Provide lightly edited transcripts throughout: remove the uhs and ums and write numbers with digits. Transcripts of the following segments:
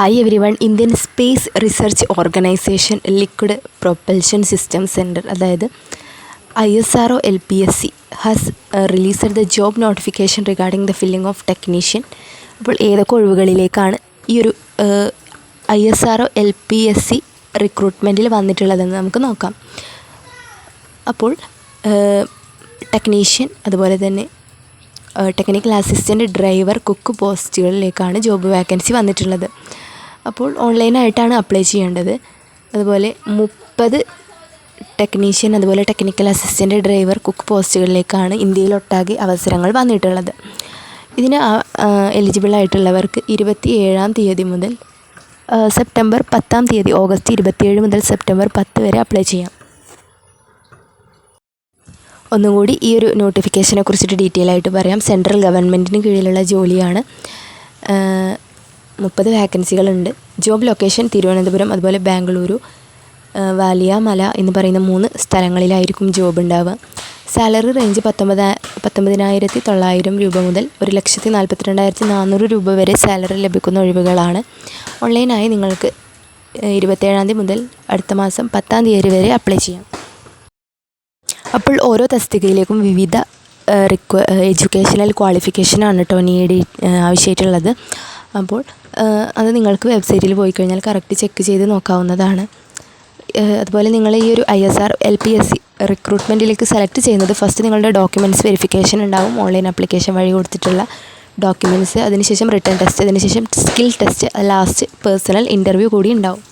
Hi everyone, Indian Space Research Organization Liquid Propulsion System Center അതായത് ISRO LPSC has released the job notification regarding the filling of technician. അപ്പോൾ ഏതൊക്കെ ഒഴിവുകളിലേക്കാണ് ഈ ഒരു ISRO LPSC റിക്രൂട്ട്മെൻറ്റിൽ വന്നിട്ടുള്ളതെന്ന് നമുക്ക് നോക്കാം. അപ്പോൾ ടെക്നീഷ്യൻ, അതുപോലെ തന്നെ ടെക്നിക്കൽ അസിസ്റ്റൻറ്റ്, ഡ്രൈവർ, കുക്ക് പോസ്റ്റുകളിലേക്കാണ് ജോബ് വാക്കൻസി വന്നിട്ടുള്ളത്. അപ്പോൾ ഓൺലൈനായിട്ടാണ് അപ്ലൈ ചെയ്യേണ്ടത്. അതുപോലെ 30 ടെക്നീഷ്യൻ, അതുപോലെ ടെക്നിക്കൽ അസിസ്റ്റൻറ്റ്, ഡ്രൈവർ, കുക്ക് പോസ്റ്റുകളിലേക്കാണ് ഇന്ത്യയിലൊട്ടാകെ അവസരങ്ങൾ വന്നിട്ടുള്ളത്. ഇതിന് എലിജിബിളായിട്ടുള്ളവർക്ക് 27-ാം തീയതി മുതൽ സെപ്റ്റംബർ 10-ാം തീയതി, ഓഗസ്റ്റ് 27 മുതൽ സെപ്റ്റംബർ 10 വരെ അപ്ലൈ ചെയ്യാം. ഒന്നുകൂടി ഈ ഒരു നോട്ടിഫിക്കേഷനെ കുറിച്ചിട്ട് ഡീറ്റെയിൽ ആയിട്ട് പറയാം. സെൻട്രൽ ഗവൺമെൻറ്റിന് കീഴിലുള്ള ജോലിയാണ്. 30 വാക്കൻസികളുണ്ട്. ജോബ് ലൊക്കേഷൻ തിരുവനന്തപുരം, അതുപോലെ ബാംഗ്ലൂരു, വാലിയാമല എന്ന് പറയുന്ന 3 സ്ഥലങ്ങളിലായിരിക്കും ജോബ് ഉണ്ടാവുക. സാലറി റേഞ്ച് 19,900 രൂപ മുതൽ 1,42,400 രൂപ വരെ സാലറി ലഭിക്കുന്ന ഒഴിവുകളാണ്. ഓൺലൈനായി നിങ്ങൾക്ക് 27-ാം തീയതി മുതൽ അടുത്ത മാസം 10-ാം തീയതി വരെ അപ്ലൈ ചെയ്യാം. അപ്പോൾ ഓരോ തസ്തികയിലേക്കും വിവിധ എഡ്യൂക്കേഷണൽ ക്വാളിഫിക്കേഷനാണ് കേട്ടോ ആവശ്യമായിട്ടുള്ളത്. അപ്പോൾ അത് നിങ്ങൾക്ക് വെബ്സൈറ്റിൽ പോയി കഴിഞ്ഞാൽ കറക്റ്റ് ചെക്ക് ചെയ്ത് നോക്കാവുന്നതാണ്. അതുപോലെ നിങ്ങൾ ഈ ഒരു ISRO LPSC റിക്രൂട്ട്മെൻറ്റിലേക്ക് സെലക്ട് ചെയ്യുന്നത് ഫസ്റ്റ് നിങ്ങളുടെ ഡോക്യുമെൻറ്റ്സ് വെരിഫിക്കേഷൻ ഉണ്ടാവും. ഓൺലൈൻ ആപ്ലിക്കേഷൻ വഴി കൊടുത്തിട്ടുള്ള ഡോക്യുമെൻറ്റ്സ്, അതിനുശേഷം റിട്ടേൺ ടെസ്റ്റ്, അതിനുശേഷം skill test, last personal interview കൂടി ഉണ്ടാവും.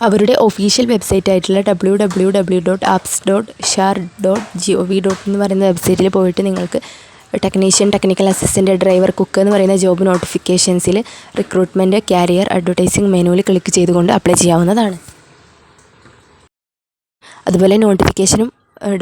അവരുടെ ഒഫീഷ്യൽ വെബ്സൈറ്റ് ആയിട്ടുള്ള www.apps.shar.gov. എന്ന് പറയുന്ന വെബ്സൈറ്റിൽ പോയിട്ട് നിങ്ങൾക്ക് technician, technical assistant, driver, cook എന്ന് പറയുന്ന ജോബ് നോട്ടിഫിക്കേഷൻസിൽ റിക്രൂട്ട്മെൻറ്റ് കാരിയർ അഡ്വർടൈസിംഗ് മെനുവിൽ ക്ലിക്ക് ചെയ്തുകൊണ്ട് അപ്ലൈ ചെയ്യാവുന്നതാണ്. അതുപോലെ നോട്ടിഫിക്കേഷനും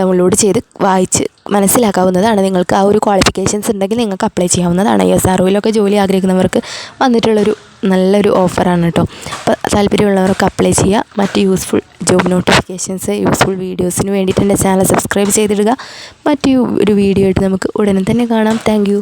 ഡൗൺലോഡ് ചെയ്ത് വായിച്ച് മനസ്സിലാക്കാവുന്നതാണ്. നിങ്ങൾക്ക് ആ ഒരു ക്വാളിഫിക്കേഷൻസ് ഉണ്ടെങ്കിൽ നിങ്ങൾക്ക് അപ്ലൈ ചെയ്യാവുന്നതാണ്. ISROയിലൊക്കെ ജോലി ആഗ്രഹിക്കുന്നവർക്ക് വന്നിട്ടുള്ളൊരു നല്ലൊരു ഓഫറാണ് കേട്ടോ. അപ്പോൾ താല്പര്യമുള്ളവർക്ക് അപ്ലൈ ചെയ്യുക. മറ്റ് യൂസ്ഫുൾ ജോബ് നോട്ടിഫിക്കേഷൻസ്, യൂസ്ഫുൾ വീഡിയോസിന് വേണ്ടിയിട്ട് എൻ്റെ ചാനൽ സബ്സ്ക്രൈബ് ചെയ്തിടുക. മറ്റൊരു വീഡിയോ ആയിട്ട് നമുക്ക് ഉടനെ തന്നെ കാണാം. Thank you.